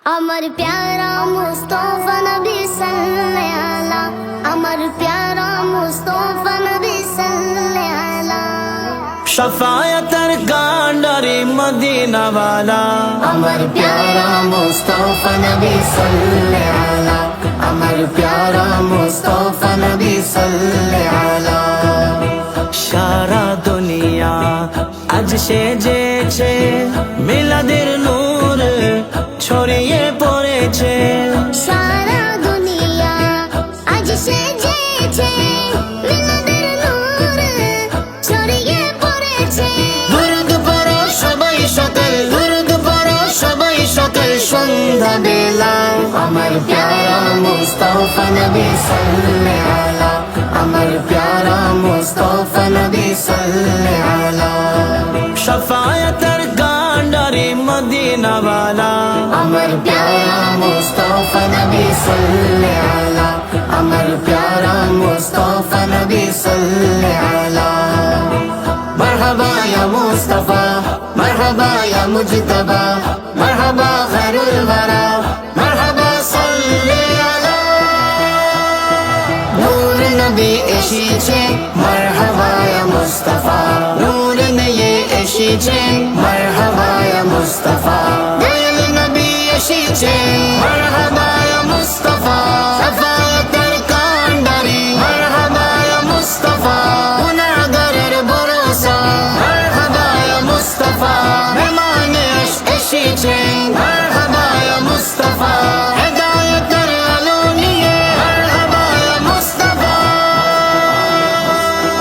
अमर प्यारा मुस्तफा नबी सल्लल्लाहु अलैहि अमर प्यारा मुस्तफा नबी सल्लल्लाहु अलैहि शफायतर कांडारी मदीना वाला अमर प्यारा मुस्तफा नबी सल्लल्लाहु अलैहि अमर प्यारा मुस्तफा नबी सल्लल्लाहु अलैहि সারা দুনিয়া আজ সেজেছে মিলাদের নূর ছড়িয়ে পড়েছে सारा दुनिया आज সেজেছে মিলাদের নূর ছড়িয়ে পড়েছে দুরুদ পড়ো সবাই সকাল দুরুদ পড়ো সবাই সকাল সন্ধ্যা বেলা अमर प्यारा मुस्तफा नबी सल्लल्लाहु अलैहि अमर प्यारा मुस्तफा नबी सल्लल्लाहु अलैहि शफायतर कांडारी मदीना वाला अमर प्यारा मुस्तफा नबी सल्लल्लाहु अलैहि अमर प्यारा मुस्तफा नबी सल्लल्लाहु अलैहि मरहबा या मुस्तफा मरहबा या मुजतबा मरहबा खैरुल वरा मरहबा सल्ली अला नूर नबी एसेছে मरहबा या मुस्तफा नूर নিয়ে এসেছে मरहबा या मुस्तफा দয়াল নবী এসেছে मरहबा या मुस्तफा शफाअতের কান্ডারি मरहबा या मुस्तफा গুনাহগারের ভরসা मरहबा या मुस्तफा মেহমানে এসেছে मरहबा या मुस्तफा হেদায়েতের আলো নিয়ে मरहबा या मुस्तफा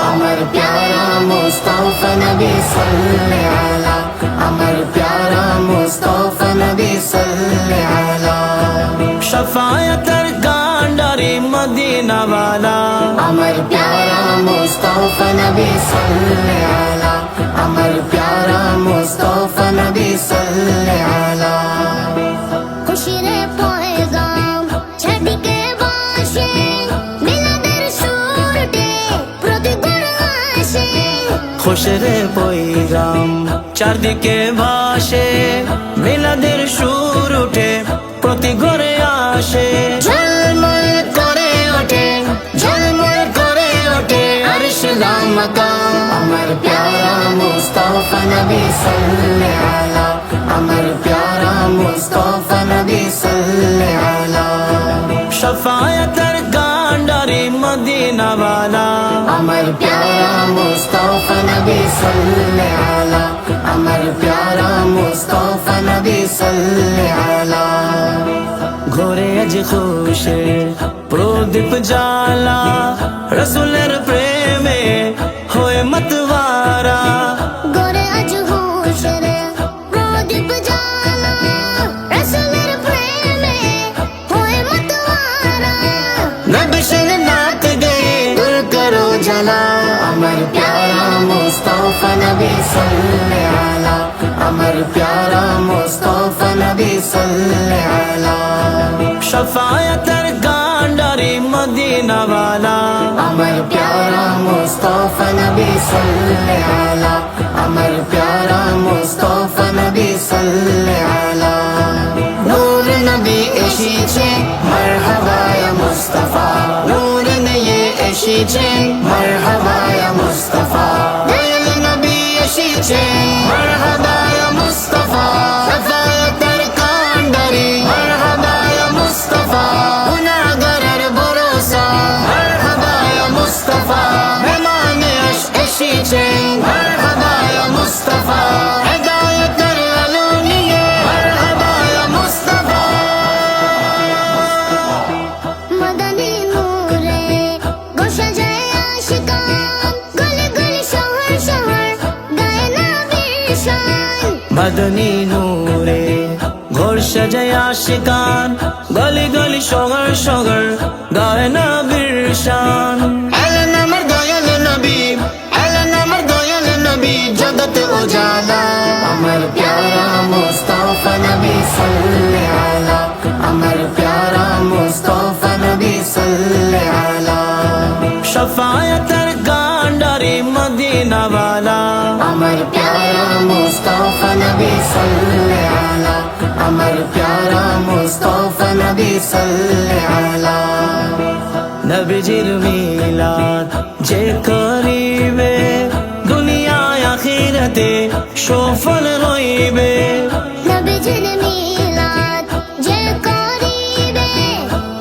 अमर प्यारा मुस्तफा नबी सल्लल्लाहु अलैहि अमर प्यारा मुस्तफा नबी सल्लल्लाहु अलैहि शफायतर कांडारी मदीना वाला अमर प्यारा मुस्तफा नबी सल्लल्लाहु अलैहि अमर प्यारा मुस्तफा नबी सल्लल्लाहु अलैहि खुशीरे पैगाम छड़के बाशे मिलाদের সুরটে প্রতিগুণ আসে খুশরে পৈগাম চারদিকে ভাসে মিলাদের সুর উঠে প্রতি ঘরে আসে ঝলমল করে ওঠে ঝলমল করে ওঠে আরশ মাকাম अमर प्यारा मुस्तफा नबी सल्लल्लाहु अलैहि अमर प्यारा मुस्तफा नबी सल्लल्लाहु अलैहि शफायतर कांडारी मदीना वाला अमर प्यारा मुस्तफा नबी सल्लल्लाहु अलैहि अमर प्यारा मुस्तफा नबी सल्लल्लाहु अलैहि ঘরে আজ খুশে প্রদীপ জ্বালা রসুলের প্রেমে হয়ে মতওয়ারা গোরে আজ হুশরে প্রদীপ জ্বালা রাসূলের প্রেমে হয়ে মতওয়ারা নবশের নাত গয়ে दूर करो जला अमर प्यारा मुस्तफा नबी सल्लल्लाहु अलैहि अमर प्यारा मुस्तफा नबी सल्लल्लाहु अलैहि शफायतर कांडारी मदीना वाला अमर प्यारा मुस्तफा नबी सल्लल्लाहु अलैहि अमर प्यारा मुस्तफा नबी सल्लल्लाहु अलैहि नूर नबी एसेছে मरहबा या मुस्तफा नूर নিয়ে এসেছে मरहबा या मुस्तफा দয়াল নবী এসেছে मरहबा या मुस्तफा শফাअতের কান্ডারি मरहबा या मुस्तफा গুনাহগারের ভরসা मरहबा या मुस्तफा মেহমানে এসেছে मरहबा या मुस्तफा হেদায়েতের আলো নিয়ে मरहबा या मुस्तफा मदनी नूरे गोशा যায় আশিকান গলি গলি শহর শহর গায়ে নবীর শান মদনী নূরে ঘর সাজায় আশিকান গলি গলি শহর শহর গায়ে নবীর শান এলেন আমার দয়াল নবী এলেন আমার দয়াল নবী জগত উজালা আমার প্যারা মুস্তফা নবী সাল্লাল্লাহু আলাইহি আমার প্যারা মুস্তফা নবী সাল্লাল্লাহু আলাইহি शफायतर कांडारी मदीना वाला अमर प्यारा मुस्तफा नबी सल्लल्लाहु अलैहि আমার প্যারা মুস্তাফা নবী সাল্লাল্লাহু আলা নবীজির মিলাদ যে করিবে দুনিয়ায় আখিরাতে সফল রইবে নবীজির মিলাদ যে করিবে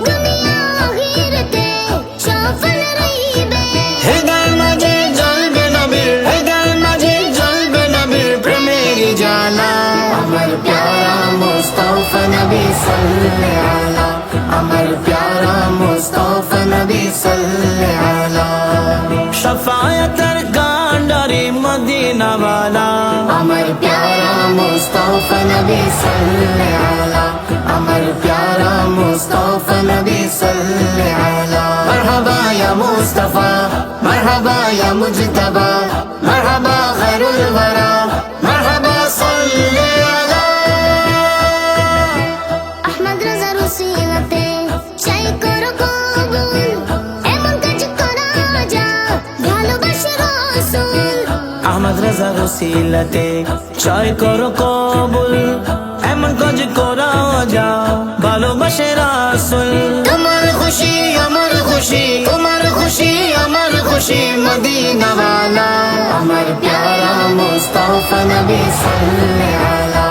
দুনিয়া আখিরাতে সফল রইবে হৃদয় মাঝে জ্বলবে নবীর হৃদয় মাঝে জ্বলবে নবীর প্রেমের জ্বালা আমার প্যারা মুস্তাফা নবী সাল্লাল্লাহু আলা আমার প্যারা মুস্তাফা নবী সাল্লাল্লাহু আলা শাফায়াতের কান্ডারি মদিনা वाला আমার প্যারা মুস্তাফা নবী সাল্লাল্লাহু আলা আমার প্যারা মুস্তাফা নবী সাল্লাল্লাহু আলা মারহাবা ইয়া মুস্তাফা মারহাবা ইয়া মুজতবা মারহাবা খায়রুল ওয়ারা মারহাবা সাল্লি আলা আহমদ রাজার ওসিলাতে চাই করো কবুল এমন কাজ করা যা ভালোবাসে রাসূল আহমদ রাজার ওসিলাতে জয় করো কবুল এমন কাজ করা যা ভালোবাসে রাসূল তোমার খুশি আমার খুশি তোমার খুশি আমার খুশি মদিনা वाला আমার প্যারা মুস্তাফা নবী সাল্লাল্লাহু আলা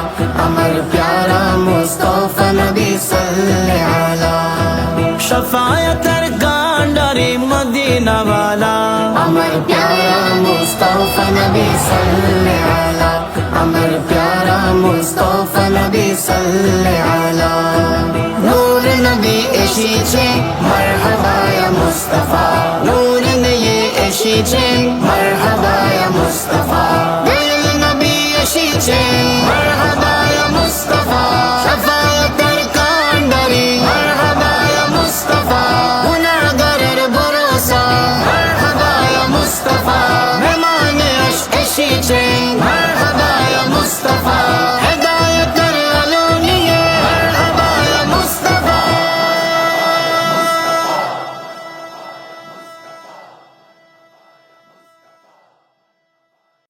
আমার প্যারা মুস্তাফা নবী সাল্লাল্লাহু আলা শাফায়াতের কান্ডারি মদিনা वाला আমার প্যারা মুস্তাফা নবী সাল্লাল্লাহু আলা আমার প্যারা মুস্তাফা নবী সাল্লাল্লাহু আলা নূর নবী এসেছে মারহাবা ইয়া মুস্তাফা নূর নিয়ে এসেছে মারহাবা ইয়া মুস্তাফা দয়াল নবী এসেছে মারহাবা